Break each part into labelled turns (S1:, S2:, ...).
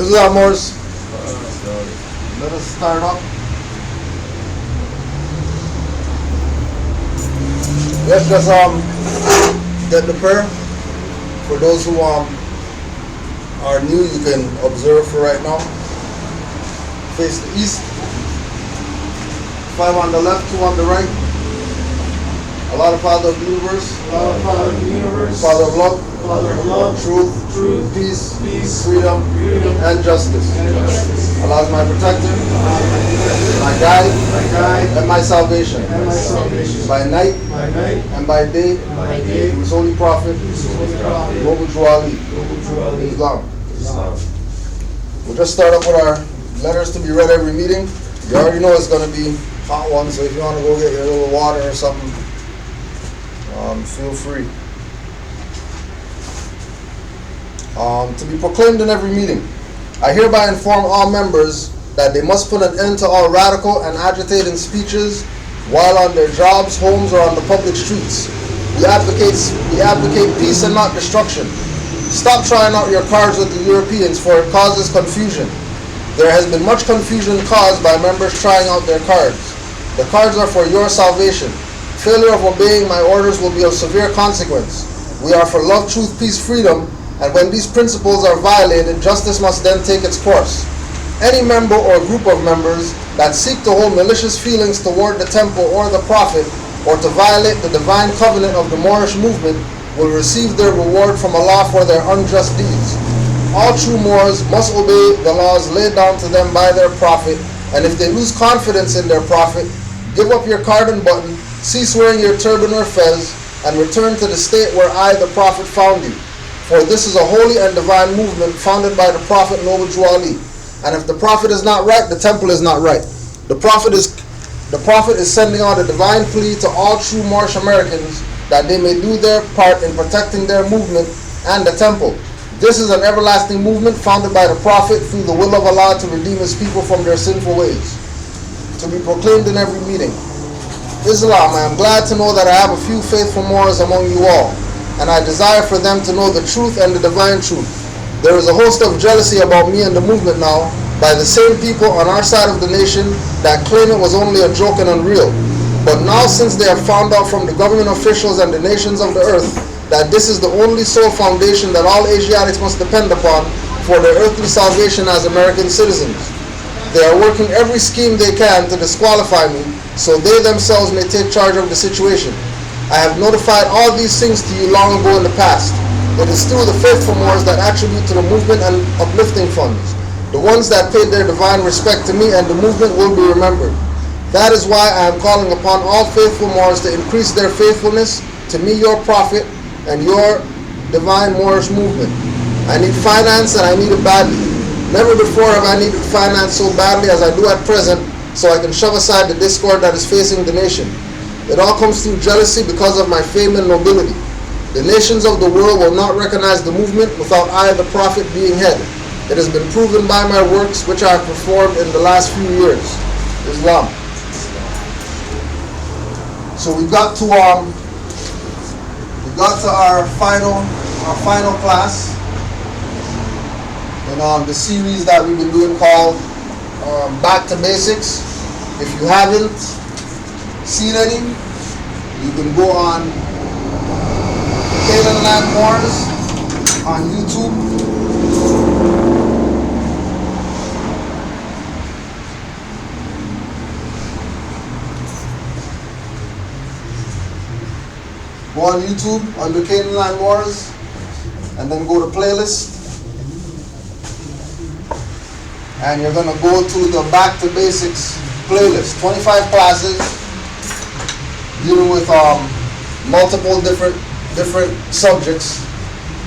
S1: Islam Morris. Let us start up. Let's just get the prayer. For those who are new, you can observe for right now. Face the east. 5 on the left, 2 on the right. Allah, the Father of the universe.
S2: Allah, the Father of the universe.
S1: Father of love.
S2: Father of love.
S1: Truth. Peace. Freedom. And justice. Allah is my protector. My guide. And my salvation. By night. And by day. His holy prophet. Noble Ali. Islam. We'll just start up with our letters to be read every meeting. You already know it's going to be hot one, so if you want to go get your little water or something, feel free. To be proclaimed in every meeting. I hereby inform all members that they must put an end to all radical and agitating speeches while on their jobs, homes, or on the public streets. We advocate peace and not destruction. Stop trying out your cards with the Europeans, for it causes confusion. There has been much confusion caused by members trying out their cards. The cards are for your salvation. Failure of obeying my orders will be of severe consequence. We are for love, truth, peace, freedom, and when these principles are violated, justice must then take its course. Any member or group of members that seek to hold malicious feelings toward the temple or the prophet, or to violate the divine covenant of the Moorish movement, will receive their reward from Allah for their unjust deeds. All true Moors must obey the laws laid down to them by their prophet, and if they lose confidence in their prophet, give up your card and button, cease wearing your turban or fez, and return to the state where I, the prophet, found you. For this is a holy and divine movement founded by the prophet Noble Ali. And if the prophet is not right, the temple is not right. The prophet is sending out a divine plea to all true Moorish Americans that they may do their part in protecting their movement and the temple. This is an everlasting movement founded by the prophet through the will of Allah to redeem his people from their sinful ways. To be proclaimed in every meeting. Islam, I am glad to know that I have a few faithful Moors among you all, and I desire for them to know the truth and the divine truth. There is a host of jealousy about me and the movement now by the same people on our side of the nation that claim it was only a joke and unreal. But now, since they have found out from the government officials and the nations of the earth that this is the only sole foundation that all Asiatics must depend upon for their earthly salvation as American citizens, they are working every scheme they can to disqualify me so they themselves may take charge of the situation. I have notified all these things to you long ago in the past. It is still the faithful Moors that attribute to the movement and uplifting funds. The ones that paid their divine respect to me and the movement will be remembered. That is why I am calling upon all faithful Moors to increase their faithfulness to me, your prophet, and your divine Moorish movement. I need finance and I need it badly. Never before have I needed finance so badly as I do at present, so I can shove aside the discord that is facing the nation. It all comes through jealousy because of my fame and nobility. The nations of the world will not recognize the movement without I, the prophet, being head. It has been proven by my works which I have performed in the last few years. Islam. So we got to our final class in the series that we've been doing called Back to Basics. If you haven't seen any, you can go on Canaanland Wars on YouTube. Go on YouTube under Canaanland Wars and then go to playlist. And you're going to go to the Back to Basics playlist. 25 classes dealing with multiple different subjects,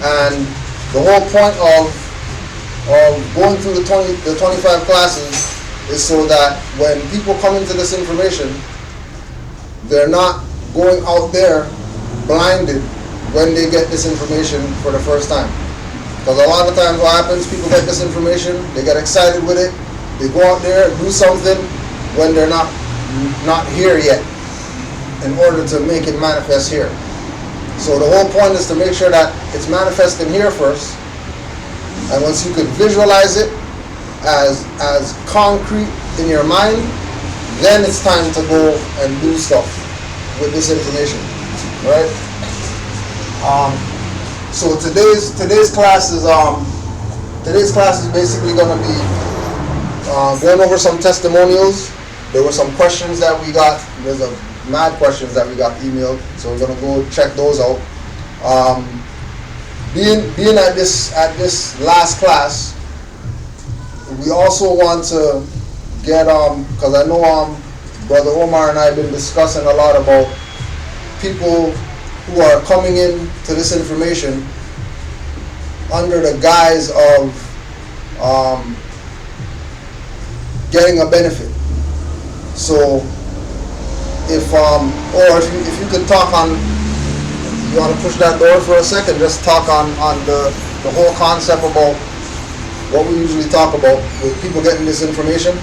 S1: and the whole point of going through the 25 classes is so that when people come into this information, they're not going out there blinded when they get this information for the first time. Because a lot of times what happens, people get this information, they get excited with it, they go out there and do something when they're not here yet in order to make it manifest here. So the whole point is to make sure that it's manifesting here first, and once you can visualize it as concrete in your mind, then it's time to go and do stuff with this information, right? So today's class is basically going to be going over some testimonials. There were some questions that we got. There's a mad questions that we got emailed, so we're going to go check those out. Being at this last class, we also want to get because I know Brother Omar and I have been discussing a lot about people who are coming in to this information under the guise of getting a benefit. So if you could talk on, you want to push that door for a second, just talk on the whole concept about what we usually talk about with people getting this information,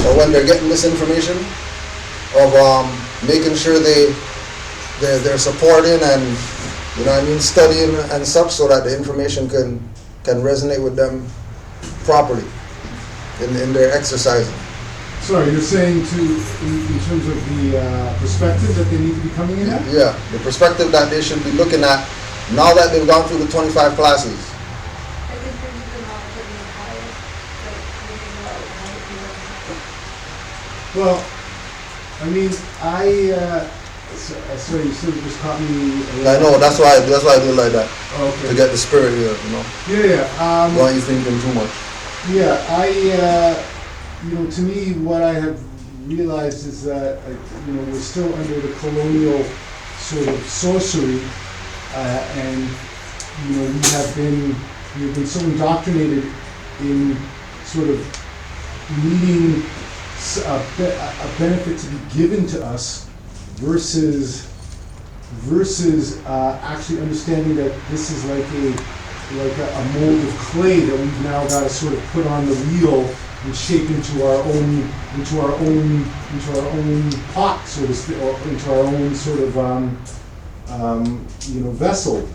S1: or when they're getting this information, of making sure they're supporting and, you know what I mean, studying and such, so that the information can resonate with them properly in their exercising.
S3: Sorry, you're saying in terms of the perspective that they need to be coming in at?
S1: Yeah, the perspective that they should be looking at now that they've gone through the 25 classes.
S4: I think there's even not to be higher,
S3: Well, I mean, sorry, you sort of just caught me.
S1: I know, that's why I do it like that.
S3: Okay.
S1: To get the spirit here, you know.
S3: Yeah.
S1: Why are you thinking too much?
S3: Yeah, to me, what I have realized is that, we're still under the colonial sort of sorcery, and, we've been so indoctrinated in sort of needing a benefit to be given to us versus actually understanding that this is like a mold of clay that we've now got to sort of put on the wheel and shape into our own pot, so to speak, or into our own sort of vessel.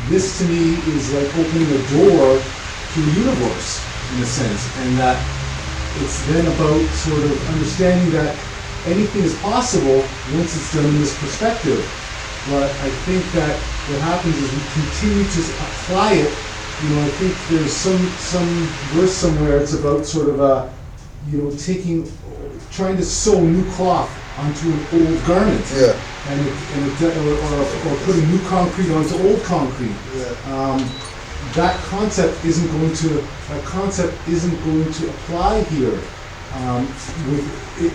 S3: This to me is like opening a door to the universe in a sense, and that it's then about sort of understanding that anything is possible once it's done in this perspective. But I think that what happens is we continue to apply it. I think there's some verse somewhere. It's about sort of trying to sew new cloth onto an old garment.
S1: Yeah.
S3: Or putting new concrete onto old concrete.
S1: Yeah.
S3: That concept isn't going to apply here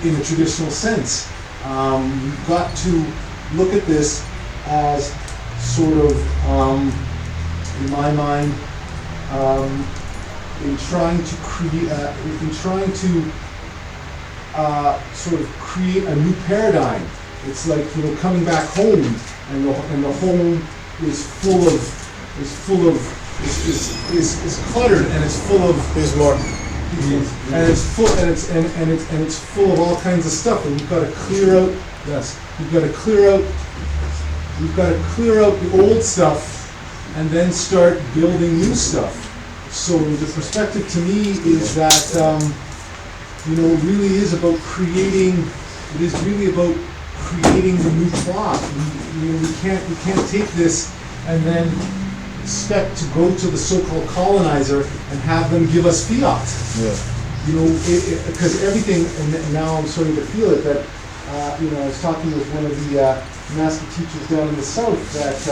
S3: in a traditional sense. You've got to look at this as sort of, in my mind, in trying to sort of create a new paradigm. It's like coming back home, and the home is cluttered, and it's full of.
S1: There's more.
S3: And it's full of all kinds of stuff, and we've got to clear out. Yes, we've got to clear out the old stuff, and then start building new stuff. So the perspective to me is that really is about creating. It is really about creating the new cloth. We can't take this and then expect to go to the so-called colonizer and have them give us fiat.
S1: Yeah.
S3: Because everything, and now I'm starting to feel it, that I was talking with one of the master teachers down in the south that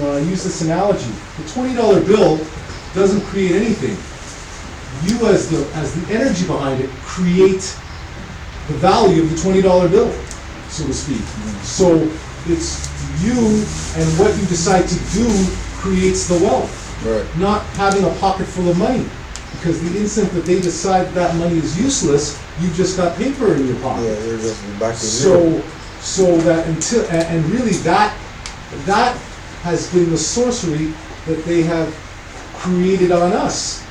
S3: I use this analogy. The $20 bill doesn't create anything. You, as the energy behind it, create the value of the $20 bill, so to speak. So it's you and what you decide to do creates the wealth.
S1: Right. Not
S3: having a pocket full of money. Because the instant that they decide that money is useless, you've just got paper in your pocket.
S1: Yeah, you're just back to zero.
S3: So that and really that has been the sorcery that they have created on us,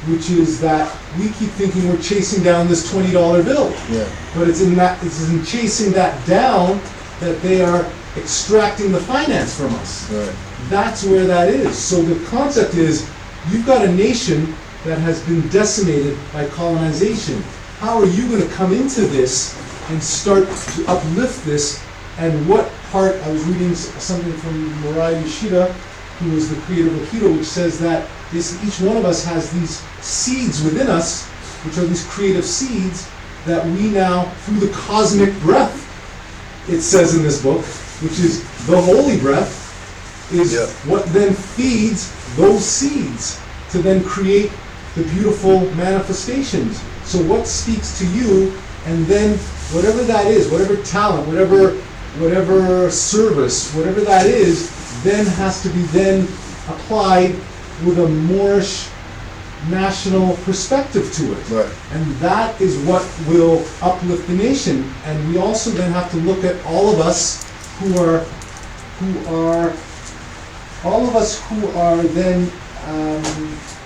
S3: which is that we keep thinking we're chasing down this $20 bill.
S1: Yeah.
S3: But it's in chasing that down that they are extracting the finance from us.
S1: Right.
S3: That's where that is. So the concept is, you've got a nation that has been decimated by colonization. How are you going to come into this and start to uplift this? And what part, I was reading something from Moriah Yoshida, who was the creator of Aikido, which says that each one of us has these seeds within us, which are these creative seeds, that we now, through the cosmic breath, it says in this book, which is the holy breath, is what then feeds those seeds to then create the beautiful manifestations. So what speaks to you, and then whatever that is, whatever talent, whatever service, whatever that is, then has to be then applied with a Moorish national perspective to it.
S1: Right.
S3: And that is what will uplift the nation. And we also then have to look at all of us who are then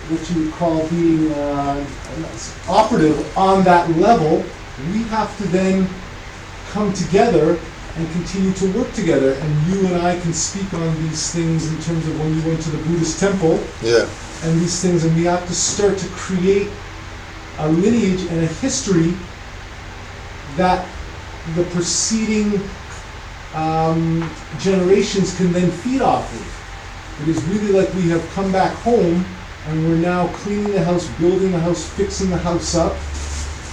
S3: what you would call being operative on that level. We have to then come together and continue to work together. And you and I can speak on these things in terms of when you went to the Buddhist temple.
S1: Yeah.
S3: And these things, and we have to start to create a lineage and a history that the preceding generations can then feed off of. It is really like we have come back home and we're now cleaning the house, building the house, fixing the house up,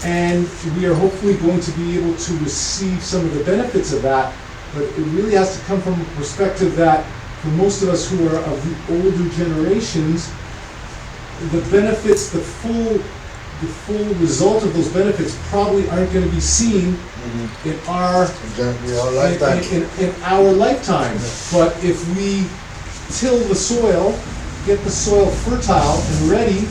S3: and we are hopefully going to be able to receive some of the benefits of that. But it really has to come from a perspective that for most of us who are of the older generations, the benefits, the full result of those benefits probably aren't going to be seen in our
S1: lifetime.
S3: In our lifetime. But if we till the soil, get the soil fertile and ready,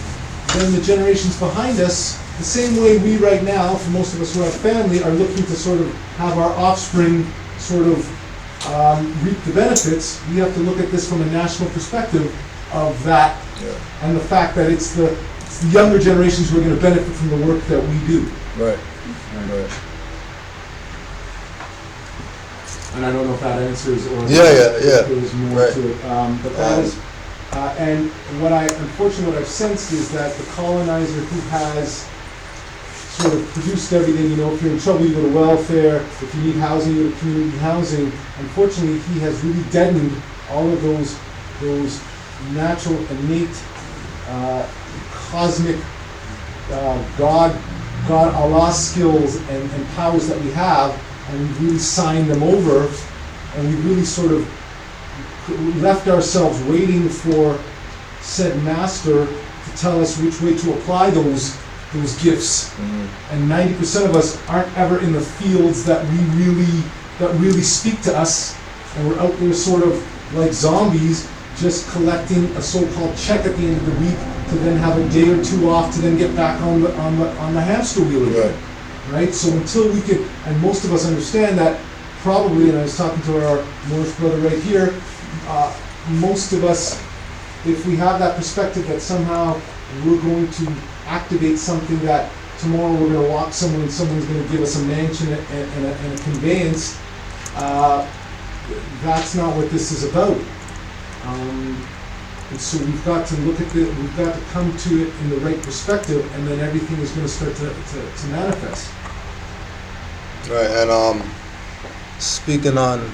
S3: then the generations behind us, the same way we right now, for most of us who have family, are looking to sort of have our offspring sort of reap the benefits, we have to look at this from a national perspective of that.
S1: Yeah.
S3: And the fact that it's the younger generations who are going to benefit from the work that we do.
S1: Right.
S3: And I don't know if that answers or
S1: if
S3: there's more to it. But that is, and unfortunately what I've sensed is that the colonizer who has sort of produced everything, if you're in trouble, you go to welfare, if you need housing, you go to community housing. Unfortunately, he has really deadened all of those natural, innate, cosmic, God, Allah skills and powers that we have, and we've really signed them over, and we really sort of left ourselves waiting for said master to tell us which way to apply those gifts. And 90% of us aren't ever in the fields that really speak to us, and we're out there sort of like zombies, just collecting a so-called check at the end of the week to then have a day or two off to then get back on the hamster wheel again. Right? So until we can, and most of us understand that probably, and I was talking to our Moorish brother right here, most of us, if we have that perspective that somehow we're going to activate something that tomorrow we're going to walk someone and someone's going to give us a mansion and a conveyance, that's not what this is about. And so we've got to look at we've got to come to it in the right perspective, and then everything is going to start to manifest.
S1: Right, and speaking on